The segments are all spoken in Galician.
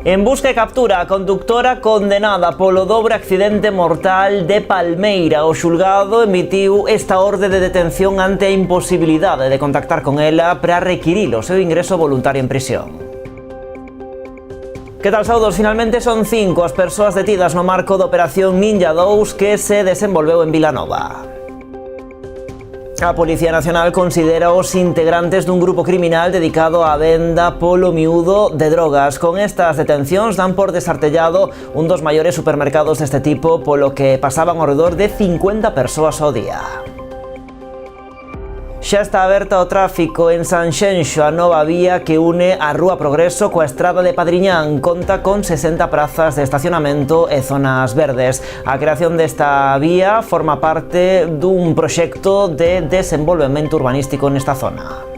En busca e captura, a conductora condenada polo dobre accidente mortal de Palmeira. O xulgado emitiu esta orde de detención ante a imposibilidade de contactar con ela para requirir o seu ingreso voluntario en prisión. Que tal, saudos? Finalmente son 5 as persoas detidas no marco da Operación Ninja 2 que se desenvolveu en Vilanova. A Policía Nacional considera os integrantes dun grupo criminal dedicado á venda polo miúdo de drogas. Con estas detencións dan por desartellado un dos maiores supermercados deste tipo, polo que pasaban ao redor de 50 persoas ao día. Xa está aberta o tráfico en Sanxenxo, a nova vía que une a Rúa Progreso coa estrada de Padriñán. Conta con 60 prazas de estacionamento e zonas verdes. A creación desta vía forma parte dun proxecto de desenvolvemento urbanístico nesta zona.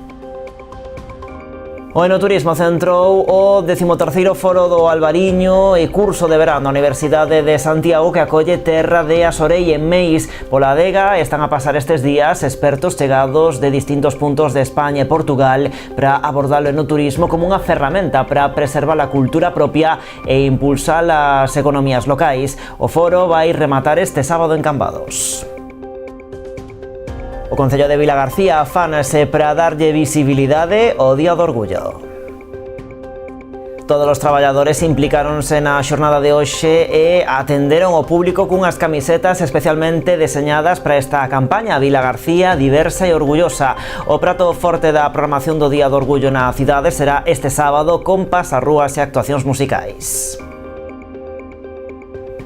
O Enoturismo centrou o 13º Foro do Albariño e curso de verán da Universidade de Santiago que acolle Terra de Asorei en Meis. Pola adega están a pasar estes días expertos chegados de distintos puntos de España e Portugal para abordar o enoturismo como unha ferramenta para preservar a cultura propia e impulsar as economías locais. O foro vai rematar este sábado en Cambados. O Concello de Vilagarcía afánase para darlle visibilidade ao Día do Orgullo. Todos os traballadores implicáronse na xornada de hoxe e atenderon ao público cunhas camisetas especialmente deseñadas para esta campaña Vilagarcía diversa e orgullosa. O prato forte da programación do Día do Orgullo na cidade será este sábado con pasarrúas e actuacións musicais.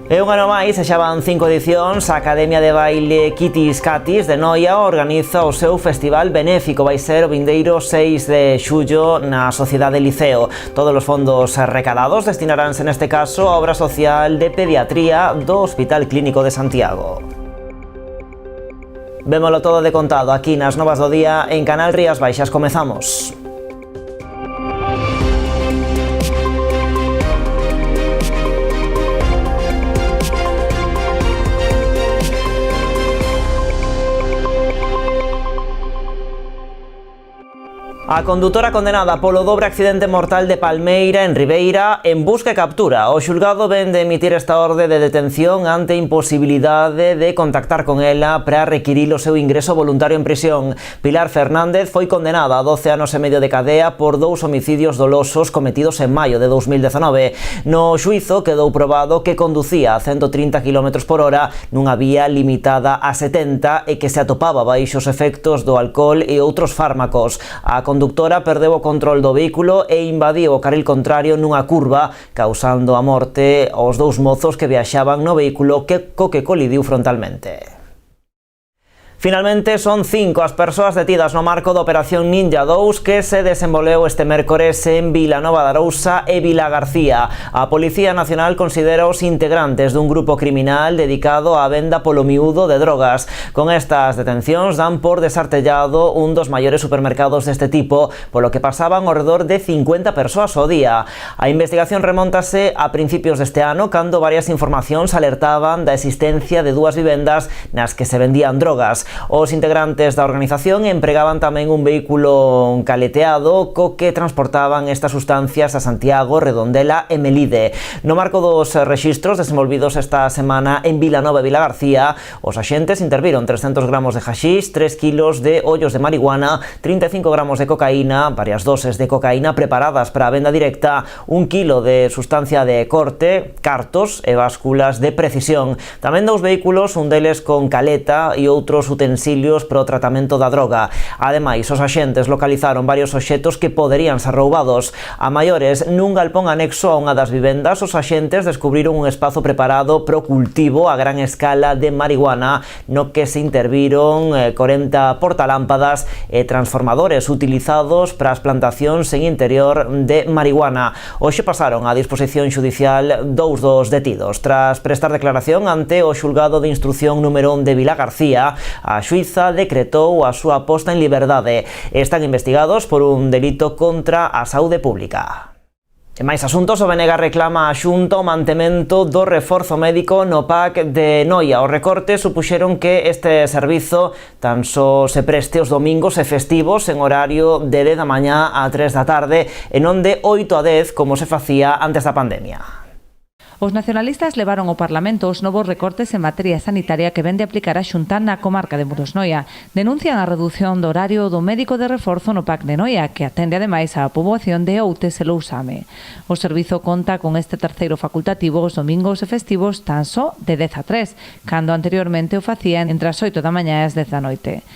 E un ano máis, e xa van 5 edicións, a Academia de Baile Kitis Katis de Noia organiza o seu festival benéfico. Vai ser o vindeiro 6 de xullo na Sociedade Liceo. Todos os fondos recadados destinaránse neste caso á obra social de pediatría do Hospital Clínico de Santiago. Vémolo todo de contado aquí nas Novas do Día en Canal Rías Baixas. Comezamos. A condutora condenada polo dobre accidente mortal de Palmeira en Ribeira en busca e captura. O xulgado ven de emitir esta orde de detención ante a imposibilidade de contactar con ela para requirir o seu ingreso voluntario en prisión. Pilar Fernández foi condenada a 12 anos e medio de cadea por 2 homicidios dolosos cometidos en maio de 2019. No xuizo quedou probado que conducía a 130 km/h nunha vía limitada a 70 e que se atopaba baixo os efectos do alcohol e outros fármacos. A conductora perdeu o control do vehículo e invadiu o carril contrario nunha curva, causando a morte aos 2 mozos que viaxaban no vehículo co que colidiu frontalmente. Finalmente son 5 as persoas detidas no marco da Operación Ninja 2 que se desenvolveu este mércores en Vilanova de Arousa e Vilagarcía. A Policía Nacional considera os integrantes dun grupo criminal dedicado á venda polo miúdo de drogas. Con estas detencións dan por desartellado un dos maiores supermercados deste tipo, polo que pasaban ao redor de 50 persoas ao día. A investigación remóntase a principios deste ano, cando varias informacións alertaban da existencia de 2 vivendas nas que se vendían drogas. Os integrantes da organización empregaban tamén un vehículo caleteado co que transportaban estas sustancias a Santiago, Redondela e Melide. No marco dos rexistros desenvolvidos esta semana en Vilanova e Vilagarcía, os axentes interviron 300 gramos de haxix, 3 kilos de ollos de marihuana, 35 gramos de cocaína, varias doses de cocaína preparadas para a venda directa, 1 kilo de sustancia de corte, cartos e básculas de precisión. Tamén 2 vehículos, un deles con caleta e outros utensilios para o tratamento da droga. Ademais, os axentes localizaron varios obxetos que poderían ser roubados. A maiores, nun galpón anexo a unha das vivendas, os axentes descubriron un espazo preparado para o cultivo a gran escala de marihuana, no que se interviron 40 portalámpadas e transformadores utilizados para as plantacións en interior de marihuana. Hoxe pasaron á disposición xudicial 2 dos detidos. Tras prestar declaración ante o xulgado de instrucción número 1 de Vilagarcía, a xuíza decretou a súa posta en liberdade. Están investigados por un delito contra a saúde pública. En máis asuntos, o BNG reclama a Xunta o mantemento do reforzo médico no PAC de Noia. Os recortes supuxeron que este servizo tan só se preste os domingos e festivos en horario de 10 da mañá a 3 da tarde e non de 8 a 10 como se facía antes da pandemia. Os nacionalistas levaron ao Parlamento os novos recortes en materia sanitaria que vende aplicar a Xunta na comarca de Muros-Noia. Denuncian a redución do horario do médico de reforzo no PAC de Noia, que atende ademais á poboación de Outes e Lousame. O servizo conta con este terceiro facultativo os domingos e festivos tan só de 10 a 3, cando anteriormente o facían entre as 8 da mañá e as 10 da noite.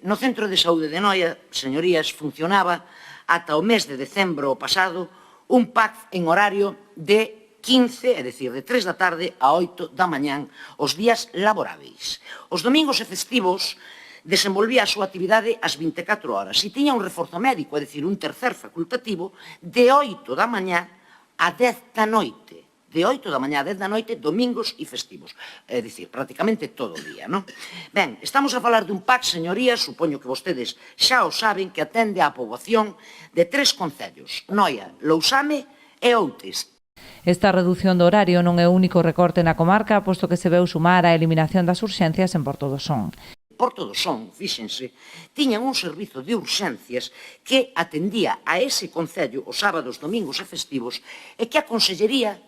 No Centro de Saúde de Noia, señorías, funcionaba ata o mes de decembro pasado un PAC en horario de 15, é dicir, de 3 da tarde a 8 da mañán, os días laboráveis. Os domingos e festivos desenvolvía a súa actividade ás 24 horas e tiña un reforzo médico, é dicir, un tercer facultativo, de 8 da mañá a 10 da noite. De 8 da mañá a 10 da noite, domingos e festivos. É dicir, prácticamente todo o día, non? Ben, estamos a falar dun PAC, señorías, supoño que vostedes xa o saben, que atende á poboación de 3 concellos, Noia, Lousame e Outes. Esta redución do horario non é o único recorte na comarca, posto que se veu sumar a eliminación das urxencias en Porto do Son. Porto do Son, fíxense, tiñan un servizo de urxencias que atendía a ese concello os sábados, domingos e festivos e que a Consellería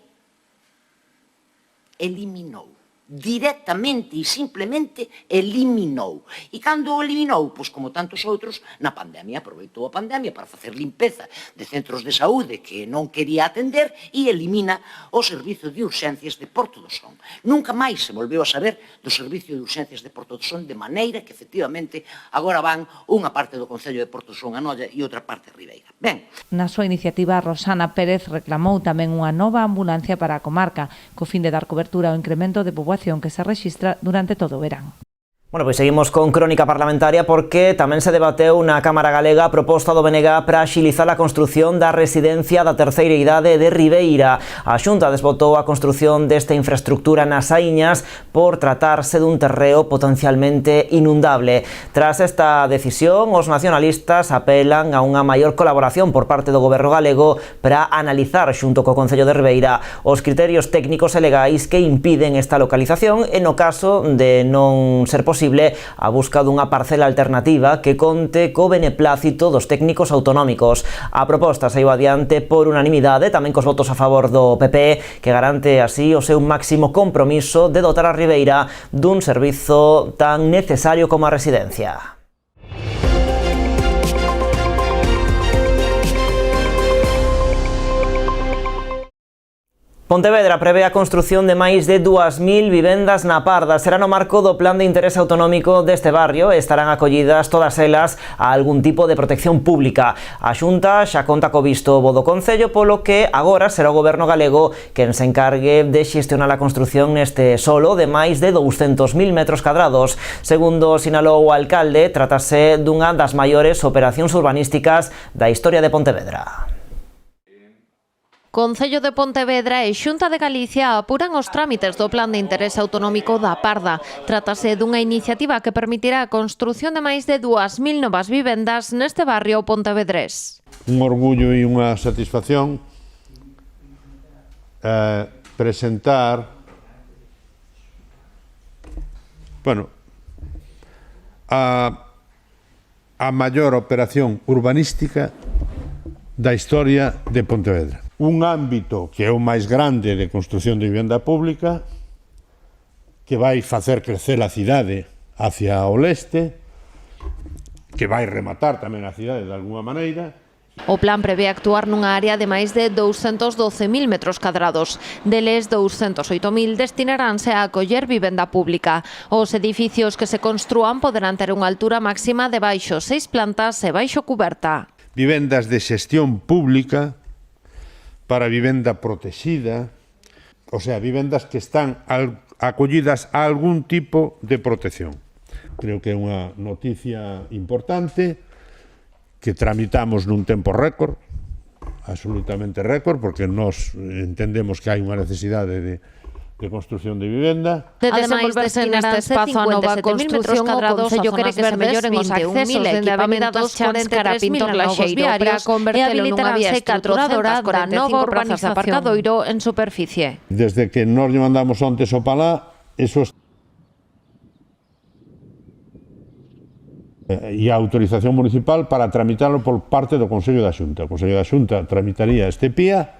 eliminou. Directamente e simplemente eliminou. E cando o eliminou? Pois como tantos outros, na pandemia, aproveitou a pandemia para facer limpeza de centros de saúde que non quería atender e elimina o servizo de urxencias de Porto do Son. Nunca máis se volveu a saber do servicio de urxencias de Porto do Son, de maneira que, efectivamente, agora van unha parte do Concello de Porto do Son a Noia e outra parte a Ribeira. Ben. Na súa iniciativa, Rosana Pérez reclamou tamén unha nova ambulancia para a comarca, co fin de dar cobertura ao incremento de poboación que se rexistra durante todo o verán. Bueno, pois seguimos con crónica parlamentaria porque tamén se debateu na Cámara Galega a proposta do BNG para axilizar a construción da residencia da terceira idade de Ribeira. A Xunta desbotou a construción desta infraestructura nas Aíñas por tratarse dun terreo potencialmente inundable. Tras esta decisión, os nacionalistas apelan a unha maior colaboración por parte do Goberno galego para analizar xunto co Concello de Ribeira os criterios técnicos e legais que impiden esta localización e no caso de non ser posible a busca dunha parcela alternativa que conte co beneplácito dos técnicos autonómicos. A proposta saiu adiante por unanimidade, tamén cos votos a favor do PP, que garante así o seu máximo compromiso de dotar a Ribeira dun servizo tan necesario como a residencia. Pontevedra prevé a construción de máis de 2.000 vivendas na Parda. Será no marco do Plan de Interese Autonómico deste barrio e estarán acollidas todas elas a algún tipo de protección pública. A Xunta xa conta co visto bo do Concello, polo que agora será o Goberno galego quen se encargue de xestionar a construción neste solo de máis de 200.000 metros cadrados. Segundo sinalou o alcalde, trátase dunha das maiores operacións urbanísticas da historia de Pontevedra. Concello de Pontevedra e Xunta de Galicia apuran os trámites do Plan de Interese Autonómico da Parda. Trátase dunha iniciativa que permitirá a construción de máis de 2.000 novas vivendas neste barrio pontevedrés. Un orgullo e unha satisfacción presentar a maior operación urbanística da historia de Pontevedra. Un ámbito que é o máis grande de construción de vivenda pública, que vai facer crecer a cidade hacia o leste, que vai rematar tamén a cidade de alguma maneira. O plan prevé actuar nunha área de máis de 212.000 metros cadrados. Deles, 208.000 destinaránse a acoller vivenda pública. Os edificios que se construan poderán ter unha altura máxima de baixo 6 plantas e baixo cuberta. Vivendas de xestión pública para vivenda protexida, o sea, vivendas que están acollidas a algún tipo de protección. Creo que é unha noticia importante que tramitamos nun tempo récord, absolutamente récord, porque nós entendemos que hai unha necesidade de construción de vivenda. De desenvolverse neste espazo a nova construción, o Concello quere que se melloren os accesos dende a Avenida das Chans cara a Pintor Laxeiro para convertelo nunha vía estruturadora da nova urbanización de aparcadoiro en superficie. Desde que nós lle mandamos antes ao Palá, eso e a autorización municipal para tramitarlo por parte do Consello da Xunta. O Consello da Xunta tramitaría este PIA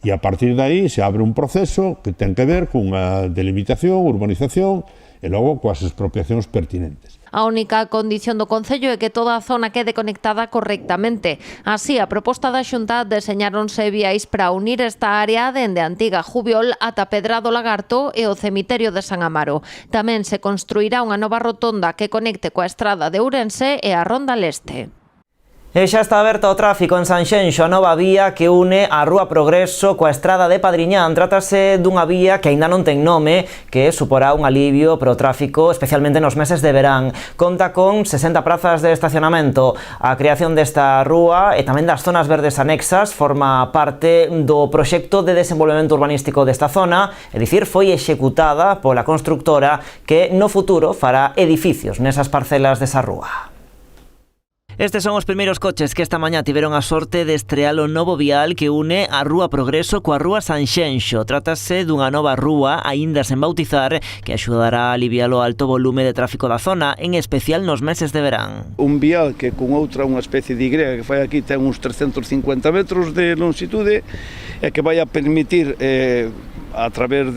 e a partir de aí se abre un proceso que ten que ver cunha delimitación, urbanización e logo coas expropiacións pertinentes. A única condición do Concello é que toda a zona quede conectada correctamente. Así, a proposta da Xunta deseñáronse viais para unir esta área dende a antiga Jubiol ata Pedra do Lagarto e o cemiterio de San Amaro. Tamén se construirá unha nova rotonda que conecte coa estrada de Ourense e a Ronda Leste. E xa está aberta o tráfico en Sanxenxo, a nova vía que une a Rúa Progreso coa estrada de Padriñán. Trátase dunha vía que aínda non ten nome, que suporá un alivio para o tráfico, especialmente nos meses de verán. Conta con 60 prazas de estacionamento. A creación desta rúa e tamén das zonas verdes anexas forma parte do proxecto de desenvolvemento urbanístico desta zona, é dicir, foi executada pola constructora que no futuro fará edificios nesas parcelas desa rúa. Estes son os primeiros coches que esta mañá tiveron a sorte de estrear o novo vial que une a Rúa Progreso coa Rúa Sanxenxo. Trátase dunha nova rúa, aínda sen bautizar, que axudará a aliviar o alto volume de tráfico da zona, en especial nos meses de verán. Un vial que con outra unha especie de Y que fai aquí ten uns 350 metros de longitude e que vai a permitir a través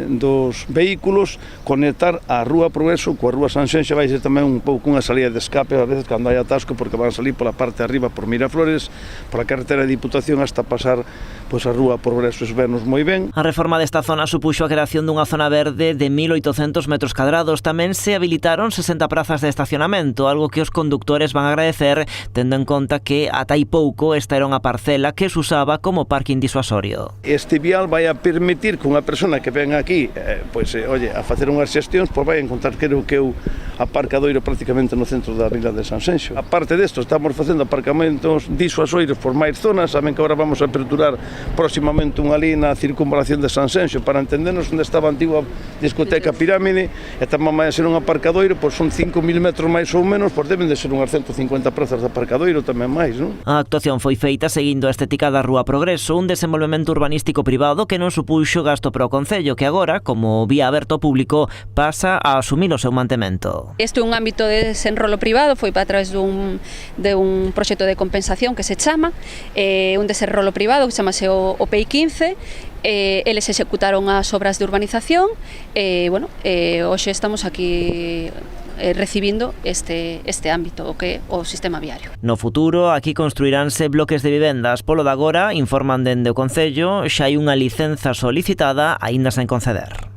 dos vehículos conectar a Rúa Progreso coa Rúa Sanxenxo. Vai ser tamén un pouco unha salida de escape a veces cando hai atasco, porque van a salir pola parte de arriba por Miraflores, pola carretera de Diputación hasta pasar a Rúa Progreso. Vernos moi ben. A reforma desta zona supuxo a creación dunha zona verde de 1.800 metros cadrados. Tamén se habilitaron 60 prazas de estacionamento, algo que os conductores van a agradecer, tendo en conta que ata hai pouco esta era unha parcela que se usaba como parking disuasorio. Este vial vai a permitir que unha persona que ven aquí a facer unhas xestións, vai encontrar que eu aparcadoiro prácticamente no centro da vila de Sanxenxo. A parte desto, estamos facendo aparcamentos disuasorios por máis zonas. Saben que agora vamos a aperturar próximamente unha ali na circunvalación de Sanxenxo para entendernos onde estaba a antigua discoteca Pirámide, e tamén vai a ser un aparcadoiro, son 5.000 metros máis ou menos, deben de ser unhas 150 prazas de aparcadoiro tamén máis, non? A actuación foi feita seguindo a estética da Rúa Progreso, un desenvolvemento urbanístico privado que non supuxo gasto para o Concello, que agora, como vía aberto ao público, pasa a asumir o seu mantemento. Este é un ámbito de desenrolo privado, foi para través de un proxecto de compensación que se chama, un desenrolo privado que chamase o PEI 15, eles executaron as obras de urbanización e, hoxe estamos aquí recibindo este ámbito, o que é o sistema viario. No futuro, aquí construiránse bloques de vivendas. Polo de agora, informan dende o Concello, xa hai unha licenza solicitada, aínda sen conceder.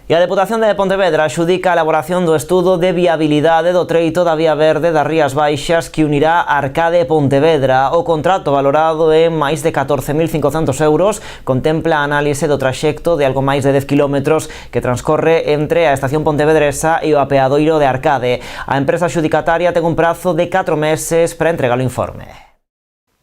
E a Deputación de Pontevedra xudica a elaboración do estudo de viabilidade do treito da Vía Verde das Rías Baixas que unirá Arcade e Pontevedra. O contrato, valorado en máis de 14.500 euros, contempla a análise do traxecto de algo máis de 10 kilómetros que transcorre entre a estación pontevedresa e o apeadoiro de Arcade. A empresa xudicataria ten un prazo de 4 meses para entregar o informe.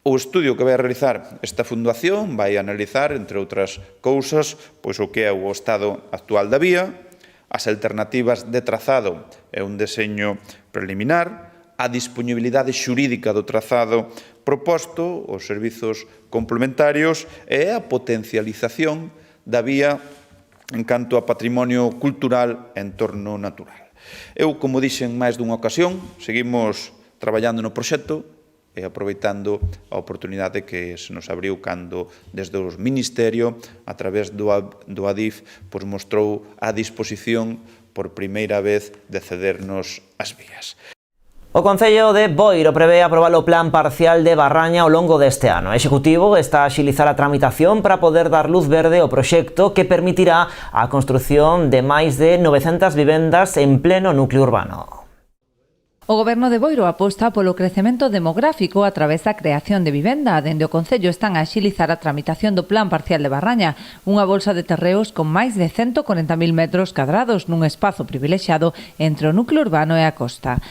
O estudio que vai a realizar esta fundación vai analizar, entre outras cousas, o que é o estado actual da vía, as alternativas de trazado e un deseño preliminar, a disponibilidade xurídica do trazado proposto, os servizos complementarios e a potencialización da vía en canto a patrimonio cultural e entorno natural. Eu, como dixen máis dunha ocasión, seguimos traballando no proxecto e aproveitando a oportunidade que se nos abriu cando desde o Ministerio, a través do ADIF, mostrou a disposición por primeira vez de cedernos as vías. O Concello de Boiro prevé aprobar o plan parcial de Barraña ao longo deste ano. O Executivo está a axilizar a tramitación para poder dar luz verde ao proxecto que permitirá a construción de máis de 900 vivendas en pleno núcleo urbano. O Goberno de Boiro aposta polo crecemento demográfico a través da creación de vivenda. Dende o Concello están a axilizar a tramitación do Plan Parcial de Barraña, unha bolsa de terreos con máis de 140.000 metros cadrados nun espazo privilexiado entre o núcleo urbano e a costa.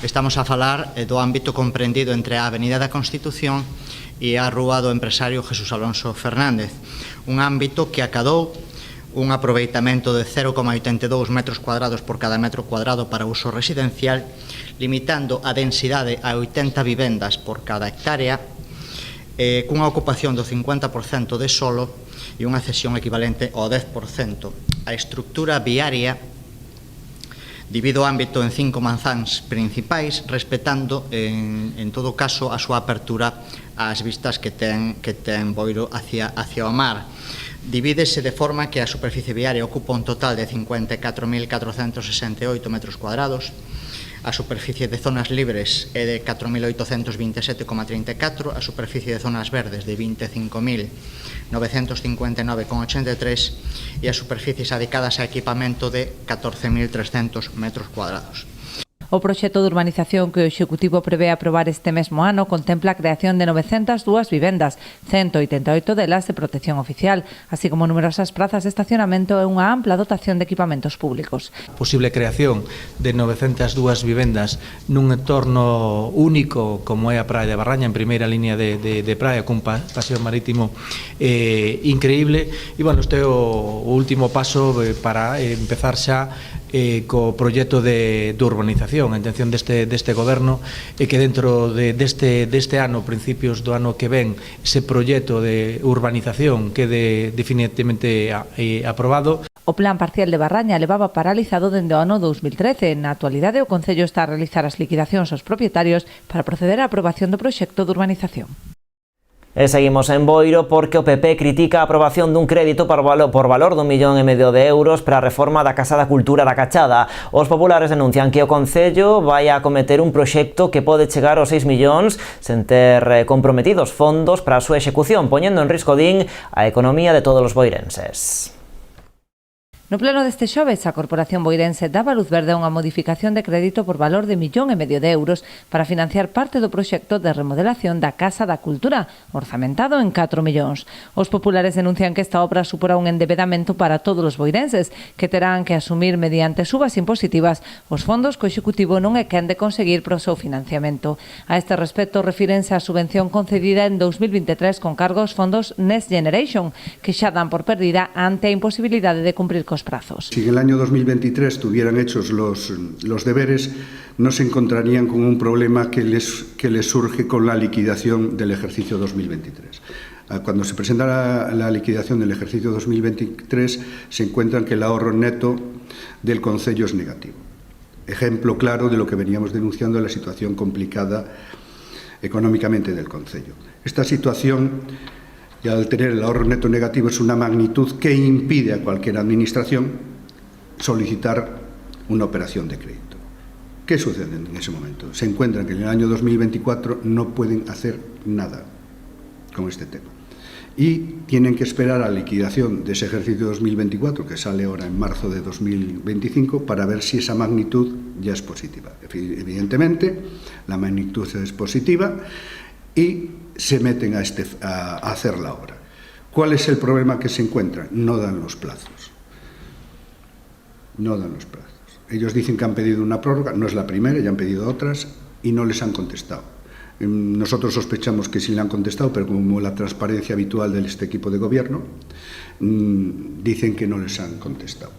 Estamos a falar do ámbito comprendido entre a Avenida da Constitución e a Rúa do empresario Jesús Alonso Fernández, un ámbito que acadou un aproveitamento de 0,82 metros cuadrados por cada metro cuadrado para uso residencial, limitando a densidade a 80 vivendas por cada hectárea, cunha ocupación do 50% de solo e unha cesión equivalente ao 10%. A estructura viaria divide o ámbito en 5 manzáns principais, respetando, en todo caso, a súa apertura ás vistas que ten Boiro hacia o mar. Divídese de forma que a superficie viaria ocupa un total de 54.468 metros cuadrados, a superficie de zonas libres é de 4.827,34, a superficie de zonas verdes de 25.959,83 e as superficies adicadas a equipamento de 14.300 metros cuadrados. O proxecto de urbanización que o Executivo prevé aprobar este mesmo ano contempla a creación de 902 vivendas, 188 delas de protección oficial, así como numerosas prazas de estacionamento e unha ampla dotación de equipamentos públicos. Posible creación de 902 vivendas nun entorno único como é a Praia de Barraña, en primeira línea de praia, cun paseo marítimo increíble. E, bueno, este é o último paso para empezar xa co proxecto de urbanización. A intención deste goberno é que dentro deste ano, principios do ano que ven, ese proxecto de urbanización quede definitivamente aprobado. O plan parcial de Barraña levaba paralizado dende o ano 2013. Na actualidade, o Concello está a realizar as liquidacións aos propietarios para proceder á aprobación do proxecto de urbanización. E seguimos en Boiro porque o PP critica a aprobación dun crédito por valor de 1,5 millón de euros para a reforma da Casa da Cultura da Cachada. Os populares denuncian que o Concello vai a acometer un proxecto que pode chegar aos 6 millóns sen ter comprometidos fondos para a súa execución, poñendo en risco, din, a economía de todos os boirenses. No pleno deste xoves, a Corporación Boirense daba luz verde a unha modificación de crédito por valor de 1,5 millón de euros para financiar parte do proxecto de remodelación da Casa da Cultura, orzamentado en 4 millóns. Os populares denuncian que esta obra suporá un endebedamento para todos os boirenses, que terán que asumir mediante subas impositivas os fondos que o Executivo non é quen de conseguir para o seu financiamento. A este respecto, refírense á subvención concedida en 2023 con cargo aos fondos Next Generation, que xa dan por perdida ante a imposibilidade de cumprir con plazos. Si en el año 2023 tuvieran hechos los deberes, no se encontrarían con un problema que les surge con la liquidación del ejercicio 2023. Cuando se presenta la liquidación del ejercicio 2023, se encuentran que el ahorro neto del Concello es negativo. Ejemplo claro de lo que veníamos denunciando, la situación complicada económicamente del Concello. Esta situación, y al tener el ahorro neto negativo, es una magnitud que impide a cualquier administración solicitar una operación de crédito. ¿Qué sucede en ese momento? Se encuentran que en el año 2024 no pueden hacer nada con este tema y tienen que esperar a la liquidación de ese ejercicio 2024, que sale ahora en marzo de 2025, para ver si esa magnitud ya es positiva. Evidentemente, la magnitud es positiva y se meten a hacer la obra. ¿Cuál es el problema que se encuentran? No dan los plazos. No dan los plazos. Ellos dicen que han pedido una prórroga, no es la primera, ya han pedido otras y no les han contestado. Nosotros sospechamos que sí le han contestado, pero como la transparencia habitual de este equipo de gobierno, dicen que no les han contestado.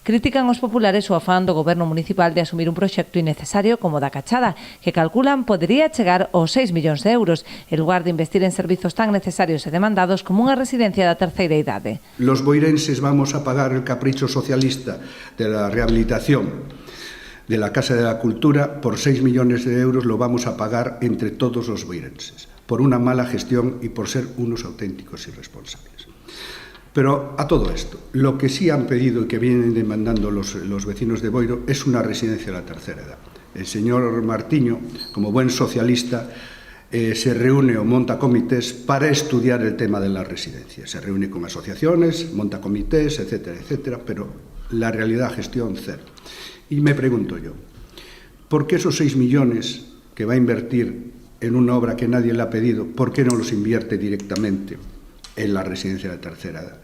Critican os populares o afán do Goberno municipal de asumir un proxecto innecesario como da Cachada, que calculan podería chegar aos 6 millóns de euros, en lugar de investir en servizos tan necesarios e demandados como unha residencia da terceira idade. Los boirenses vamos a pagar el capricho socialista de la rehabilitación de la Casa de la Cultura por 6 millones de euros, lo vamos a pagar entre todos los boirenses, por una mala gestión y por ser unos auténticos irresponsables. Pero a todo esto, lo que sí han pedido y que vienen demandando los vecinos de Boiro es una residencia de la tercera edad. El señor Martiño, como buen socialista, se reúne o monta comités para estudiar el tema de las residencias. Se reúne con asociaciones, monta comités, etcétera, etcétera, pero la realidad, gestión, cero. Y me pregunto yo, ¿por qué esos 6 millones que va a invertir en una obra que nadie le ha pedido, por qué no los invierte directamente en la residencia de terceira edad?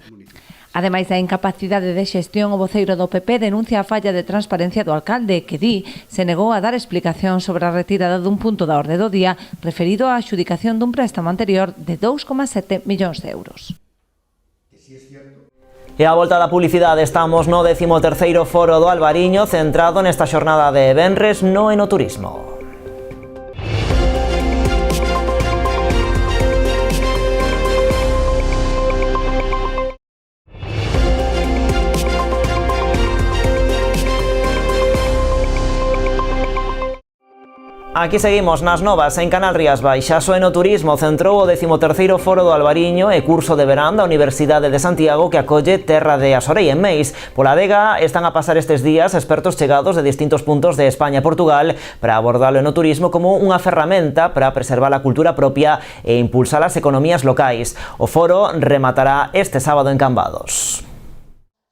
Ademais da incapacidade de xestión, o voceiro do PP denuncia a falla de transparencia do alcalde, que di se negou a dar explicación sobre a retirada dun punto da orde do día referido á adxudicación dun préstamo anterior de 2,7 millóns de euros. E a volta da publicidade, estamos no 13º Foro do Albariño, centrado nesta xornada de venres no enoturismo. Aquí seguimos nas novas en Canal Rías Baixas. O enoturismo centrou o 13º Foro do Albariño e curso de verán da Universidade de Santiago que acolle Terra de Asorei en Meis. Pola adega están a pasar estes días expertos chegados de distintos puntos de España e Portugal para abordar o enoturismo como unha ferramenta para preservar a cultura propia e impulsar as economías locais. O foro rematará este sábado en Cambados.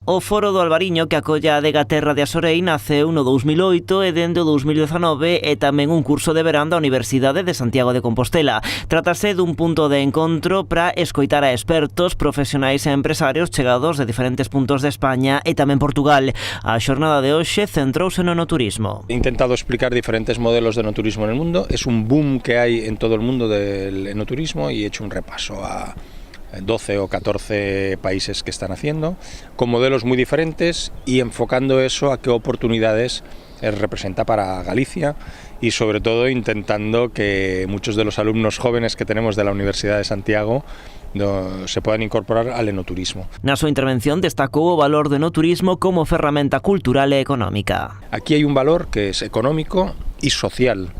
O Foro do Albariño que acolle a adega Terra de Asorei naceu no 2008 e dende o 2019 é tamén un curso de verán da Universidade de Santiago de Compostela. Trátase dun punto de encontro para escoitar a expertos, profesionais e empresarios chegados de diferentes puntos de España e tamén Portugal. A xornada de hoxe centrouse no enoturismo. He intentado explicar diferentes modelos de enoturismo en el mundo. Es un boom que hay en todo el mundo del enoturismo y he hecho un repaso a 12 o 14 países que están haciendo, con modelos muy diferentes y enfocando eso a qué oportunidades representa para Galicia y sobre todo intentando que muchos de los alumnos jóvenes que tenemos de la Universidad de Santiago se puedan incorporar al enoturismo. Na súa intervención destacou o valor do enoturismo como ferramenta cultural e económica. Aquí hay un valor que es económico y social.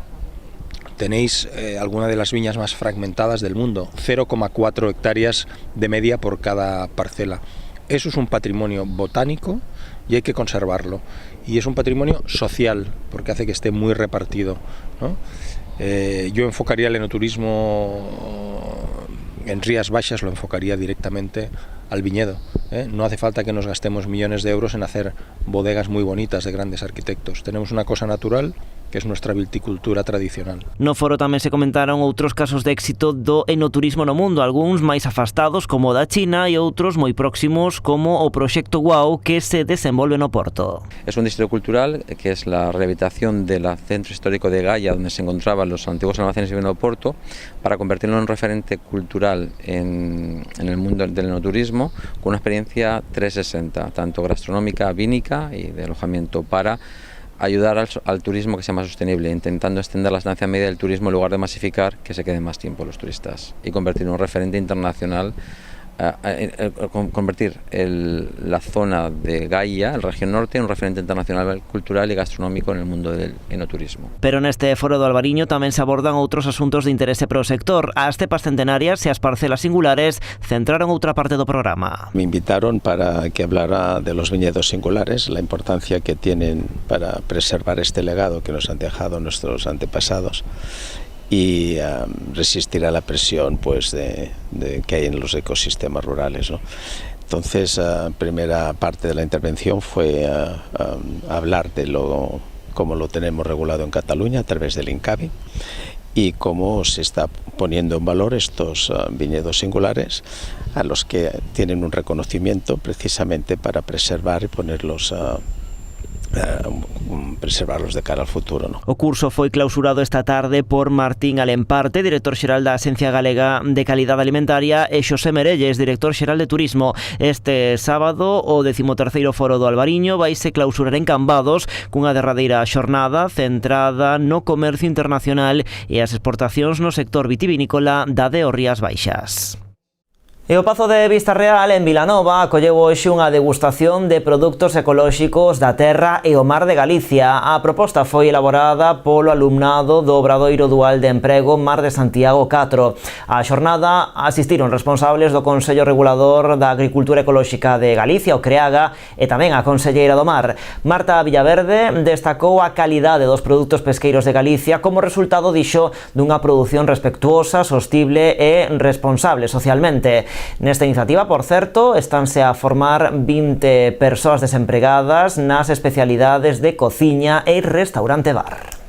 Tenéis alguna de las viñas más fragmentadas del mundo, 0,4 hectáreas de media por cada parcela. Eso es un patrimonio botánico y hay que conservarlo. Y es un patrimonio social, porque hace que esté muy repartido, ¿no? Yo enfocaría el enoturismo en Rías Baixas, lo enfocaría directamente al viñedo. No hace falta que nos gastemos millones de euros en hacer bodegas muy bonitas de grandes arquitectos. Tenemos una cosa natural, que es nuestra viticultura tradicional. No foro tamén se comentaron outros casos de éxito do enoturismo no mundo, algúns máis afastados como o da China e outros moi próximos como o proxecto Guau que se desenvolve no Porto. Es un distrito cultural que es la rehabilitación del centro histórico de Gaia, donde se encontraban los antiguos almacenes de vino del Porto, para convertirlo en un referente cultural en el mundo del enoturismo, con una experiencia 360, tanto gastronómica, vínica y de alojamiento, para ayudar al turismo que sea más sostenible, intentando extender la estancia media del turismo en lugar de masificar, que se queden más tiempo los turistas y convertir en un referente internacional, convertir la zona de Gaia, la región norte, en un referente internacional cultural y gastronómico en el mundo del enoturismo. Pero neste Foro do Albariño tamén se abordan outros asuntos de interese para o sector. As cepas centenarias e as parcelas singulares centraron outra parte do programa. Me invitaron para que hablara de los viñedos singulares, la importancia que tienen para preservar este legado que nos han dejado nuestros antepasados y resistir a la presión pues de que hay en los ecosistemas rurales, ¿no? Entonces, la primera parte de la intervención fue hablar de cómo lo tenemos regulado en Cataluña a través del INCAVI y cómo se está poniendo en valor estos viñedos singulares a los que tienen un reconocimiento precisamente para preservar y ponerlos preservarlos de cara al futuro, ¿no? O curso foi clausurado esta tarde por Martín Alemparte, director xeral da Axencia Galega de Calidade Alimentaria, e Xosé Merelles, director xeral de Turismo. Este sábado o 13º Foro do Albariño vaise clausurar en Cambados cunha derradeira xornada centrada no comercio internacional e as exportacións no sector vitivinícola da de Rías Baixas. E o Pazo de Vista Real, en Vilanova, acolleu hoxe unha degustación de produtos ecolóxicos da terra e o mar de Galicia. A proposta foi elaborada polo alumnado do Obradoiro Dual de Emprego Mar de Santiago 4. A xornada asistiron responsables do Consello Regulador da Agricultura Ecolóxica de Galicia, o CREAGA, e tamén a conselleira do Mar. Marta Villaverde destacou a calidade dos produtos pesqueiros de Galicia como resultado, dixo, dunha produción respectuosa, sostible e responsable socialmente. Nesta iniciativa, por certo, estánse a formar 20 persoas desempregadas nas especialidades de cociña e restaurante bar.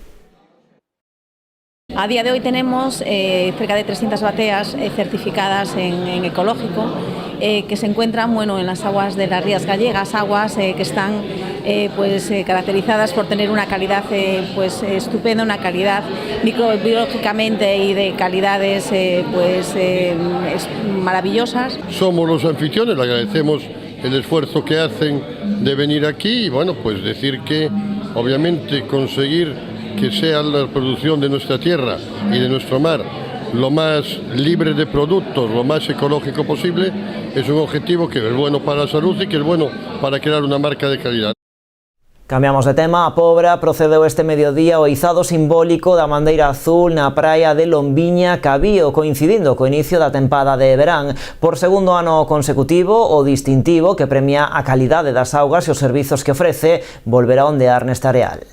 A día de hoy tenemos cerca de 300 bateas certificadas en ecológico que se encuentran en las aguas de las rías gallegas, aguas que están caracterizadas por tener una calidad estupenda, una calidad microbiológicamente y de calidades maravillosas. Somos los anfitriones, le agradecemos el esfuerzo que hacen de venir aquí y bueno, pues decir que obviamente conseguir que sea la producción de nuestra tierra y de nuestro mar lo más libre de productos, lo más ecológico posible, es un objetivo que es bueno para la salud y que es bueno para crear una marca de calidad. Cambiamos de tema. A Pobra procedeu este mediodía o izado simbólico da bandeira azul na praia de Lombiña Cabío, coincidindo co inicio da tempada de verán. Por segundo ano consecutivo, o distintivo que premia a calidade das augas e os servizos que ofrece volverá a ondear neste areal.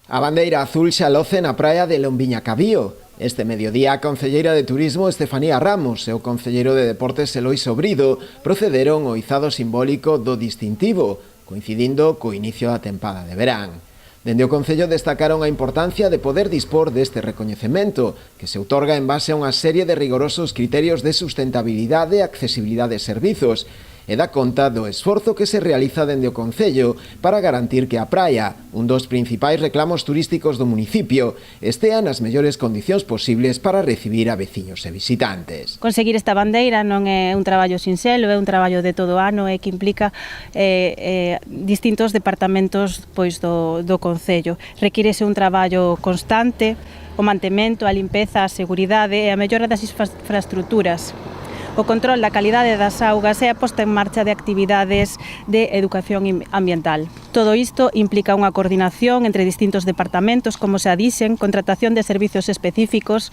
A bandeira azul xa loce na praia de Lombiña Cabío. Este mediodía a concelleira de Turismo Estefanía Ramos e o concelleiro de Deportes Eloi Sobrido procederon ao izado simbólico do distintivo, coincidindo co inicio da tempada de verán. Dende o Concello destacaron a importancia de poder dispor deste recoñecemento, que se outorga en base a unha serie de rigorosos criterios de sustentabilidade e accesibilidade de servizos, e dá conta do esforzo que se realiza dende o Concello para garantir que a praia, un dos principais reclamos turísticos do municipio, estea nas mellores condicións posibles para recibir a veciños e visitantes. Conseguir esta bandeira non é un traballo sinxelo, é un traballo de todo ano e que implica distintos departamentos pois do Concello. Requírese un traballo constante, o mantemento, a limpeza, a seguridade e a mellora das infraestructuras, o control da calidade das augas e a posta en marcha de actividades de educación ambiental. Todo isto implica unha coordinación entre distintos departamentos, como xa dixen, contratación de servizos específicos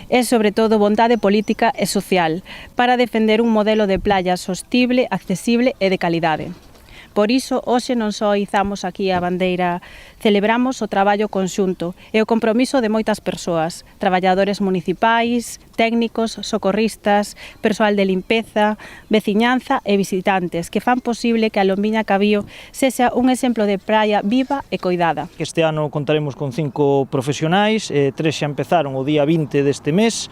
e, sobre todo, vontade política e social para defender un modelo de playa sostible, accesible e de calidade. Por iso, hoxe non só izamos aquí a bandeira, celebramos o traballo conxunto e o compromiso de moitas persoas, traballadores municipais, técnicos, socorristas, persoal de limpeza, veciñanza e visitantes, que fan posible que a Lombiña Cabío sexa un exemplo de praia viva e coidada. Este ano contaremos con 5 profesionais, 3 xa empezaron o día 20 deste mes,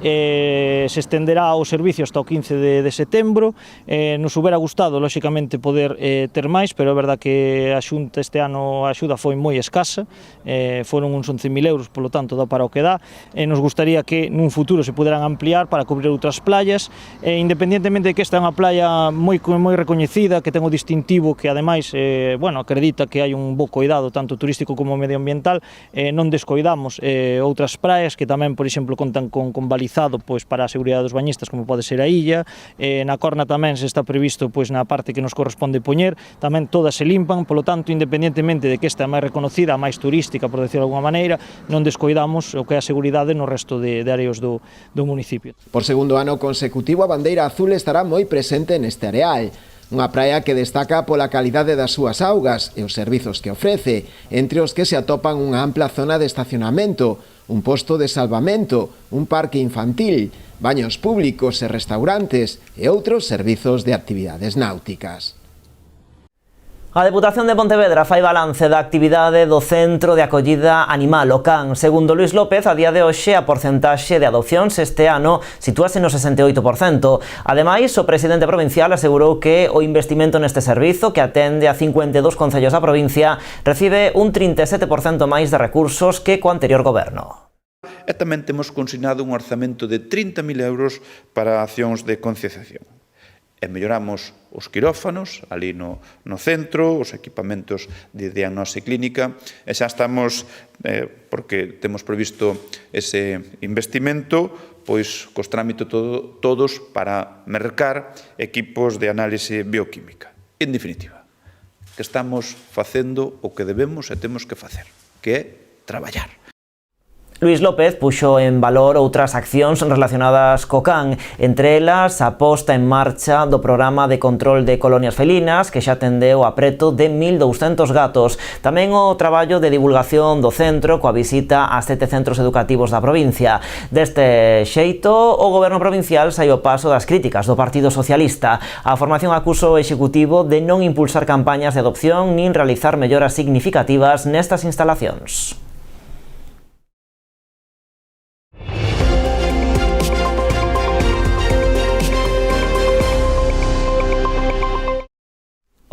se estenderá o servicio hasta o 15 de setembro. Nos hubiera gustado, lóxicamente, poder ter máis, pero é verdad que a Xunta este ano a axuda foi moi escasa, foron uns 11.000 euros, polo tanto dá para o que dá. Nos gustaría que nun futuro se poderan ampliar para cubrir outras playas, independentemente de que esta é unha playa moi recoñecida, que ten o distintivo que ademais acredita que hai un bo coidado tanto turístico como medioambiental, non descoidamos outras praias que tamén, por exemplo, contan con balizado pois para a seguridade dos bañistas, como pode ser a illa. Na Corna tamén se está previsto pois na parte que nos corresponde poñer, tamén todas se limpan, polo tanto, independentemente de que esta é máis reconocida, máis turística, por decirlo de alguma maneira, non descoidamos o que é a seguridade no resto de areas do municipio. Por segundo ano consecutivo, a bandeira azul estará moi presente neste areal. Unha praia que destaca pola calidade das súas augas e os servizos que ofrece, entre os que se atopan unha ampla zona de estacionamento, un posto de salvamento, un parque infantil, baños públicos e restaurantes e outros servizos de actividades náuticas. A Deputación de Pontevedra fai balance da actividade do Centro de Acollida Animal, o CAN. Segundo Luis López, a día de hoxe a porcentaxe de adopcións este ano sitúase no 68%. Ademais, o presidente provincial asegurou que o investimento neste servizo, que atende a 52 concellos da provincia, recibe un 37% máis de recursos que co anterior goberno. E tamén temos consignado un orzamento de 30.000 euros para accións de concienciación. E melloramos os quirófanos ali no centro, os equipamentos de diagnose clínica, e xa estamos, porque temos previsto ese investimento, pois cos trámites todos para mercar equipos de análise bioquímica. En definitiva, que estamos facendo o que debemos e temos que facer, que é traballar. Luis López puxo en valor outras accións relacionadas co CAN, entre elas a posta en marcha do programa de control de colonias felinas, que xa atendeu a preto de 1.200 gatos. Tamén o traballo de divulgación do centro, coa visita a 7 centros educativos da provincia. Deste xeito, o goberno provincial saíu ao paso das críticas do Partido Socialista. A formación acusa o executivo de non impulsar campañas de adopción nin realizar melloras significativas nestas instalacións.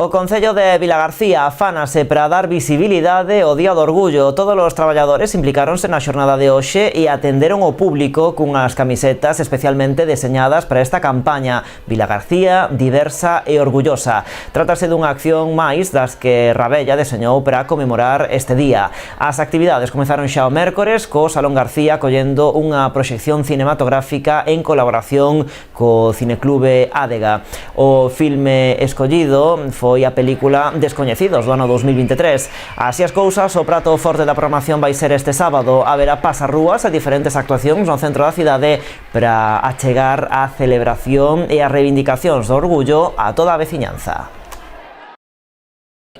O Concello de Vilagarcía afánase para dar visibilidade ao Día do Orgullo. Todos os traballadores implicáronse na xornada de hoxe e atenderon ao público cunhas camisetas especialmente deseñadas para esta campaña Vilagarcía, diversa e orgullosa. Trátase dunha acción máis das que Rabella deseñou para conmemorar este día. As actividades comezaron xa o mércores co Salón García collendo unha proxección cinematográfica en colaboración co Cineclube Ádega. O filme escollido foi a película Descoñecidos do ano 2023. Así as cousas, o prato forte da programación vai ser este sábado. Haberá pasarrúas e diferentes actuacións no centro da cidade para achegar a celebración e as reivindicacións do orgullo a toda a veciñanza.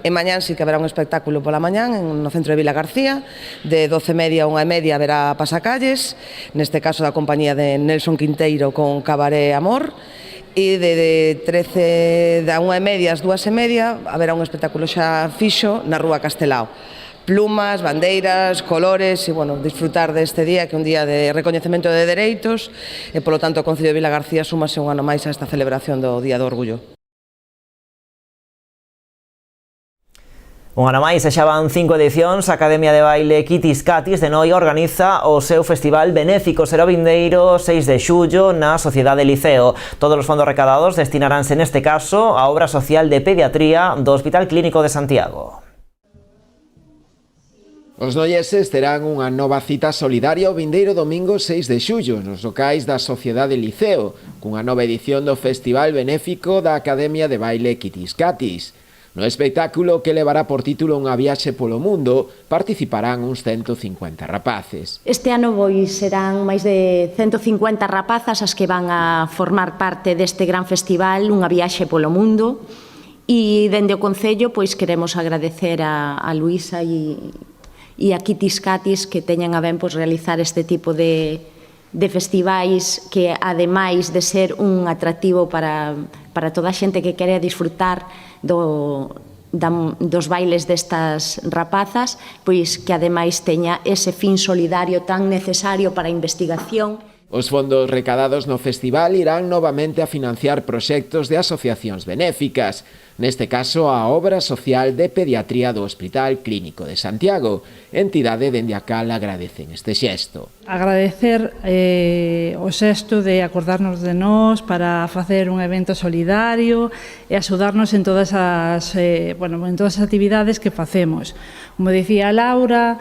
E mañán sí que haberá un espectáculo pola mañán no centro de Vilagarcía, de 12:30 a 1:30 haberá pasacalles, neste caso da compañía de Nelson Quinteiro con Cabaret Amor, e de 13 da 1:30 ás 2:30 haberá un espectáculo xa fixo na Rúa Castelao. Plumas, bandeiras, colores e, bueno, disfrutar deste día que é un día de recoñecemento de dereitos e, polo tanto, o Concello de Vilagarcía súmase un ano máis a esta celebración do Día do Orgullo. Un ano máis, e xa van 5 edicións, a Academia de Baile Kitis Katis de Noia organiza o seu festival benéfico. Será o vindeiro 6 de xullo na Sociedade Liceo. Todos os fondos recadados destinaránse neste caso á obra social de pediatría do Hospital Clínico de Santiago. Os noieses terán unha nova cita solidaria o vindeiro domingo 6 de xullo nos locais da Sociedade Liceo, cunha nova edición do festival benéfico da Academia de Baile Kitis Katis. No espectáculo que levará por título Unha viaxe polo mundo, participarán uns 150 rapaces. Este ano serán máis de 150 rapazas as que van a formar parte deste gran festival Unha viaxe polo mundo, e dende o Concello queremos agradecer a Luisa e a Kitis Katis que teñan a ben realizar este tipo de festivais que, ademais de ser un atractivo para toda a xente que quere disfrutar dos bailes destas rapazas, pois que ademais teña ese fin solidario tan necesario para a investigación. Os fondos recadados no festival irán novamente a financiar proxectos de asociacións benéficas, neste caso a obra social de pediatría do Hospital Clínico de Santiago, entidade dende a cal agradecen este xesto. Agradecer o xesto de acordarnos de nós para facer un evento solidario e axudarnos en todas as actividades que facemos. Como dicía Laura,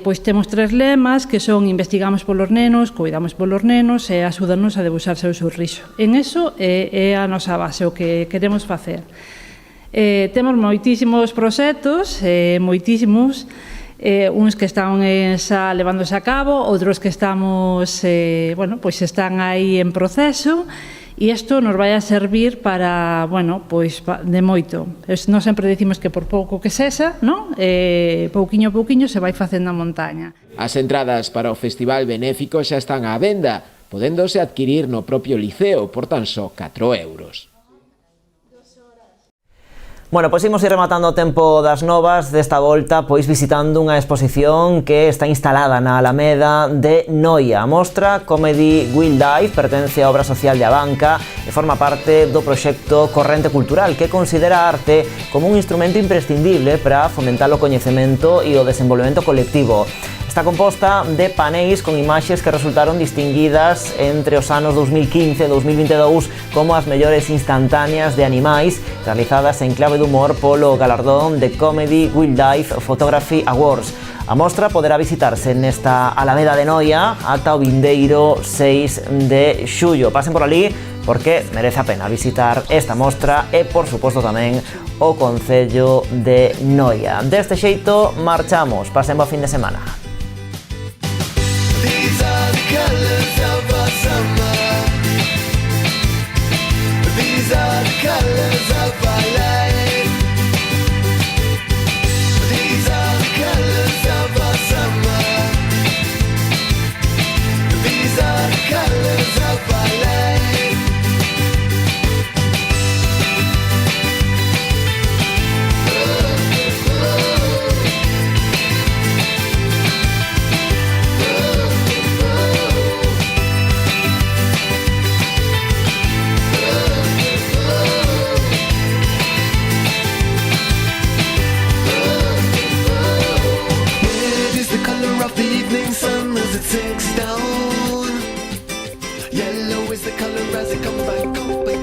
pois temos 3 lemas que son investigamos polos nenos, cuidamos polos nenos e axúdanos a debuxarse o sorriso. En eso é a nosa base, o que queremos facer. Temos moitísimos proxectos, moitísimos, uns que están xa levándose a cabo, outros que estamos, están aí en proceso, e isto nos vai a servir para, de moito. Nós sempre dicimos que por pouco que sexa, pouquiño a pouquiño se vai facendo a montaña. As entradas para o festival benéfico xa están á venda, podéndose adquirir no propio liceo por tan só 4 euros. Bueno, pois imos ir rematando o tempo das novas desta volta, pois visitando unha exposición que está instalada na Alameda de Noia. A mostra Comedy Wildlife pertence á obra social de Abanca e forma parte do proxecto Corrente Cultural, que considera a arte como un instrumento imprescindible para fomentar o coñecemento e o desenvolvemento colectivo. Está composta de paneis con imaxes que resultaron distinguidas entre os anos 2015 e 2022 como as mellores instantáneas de animais, realizadas en clave de humor polo galardón de Comedy Wildlife Photography Awards. A mostra poderá visitarse nesta Alameda de Noia ata o vindeiro 6 de xullo. Pasen por ali porque merece a pena visitar esta mostra e, por suposto, tamén o Concello de Noia. Deste xeito, marchamos. Pasen bo fin de semana. These are the colors of our summer. These are the colors of our life. These are the colors of our summer. These are the colors of our life. rise and come back up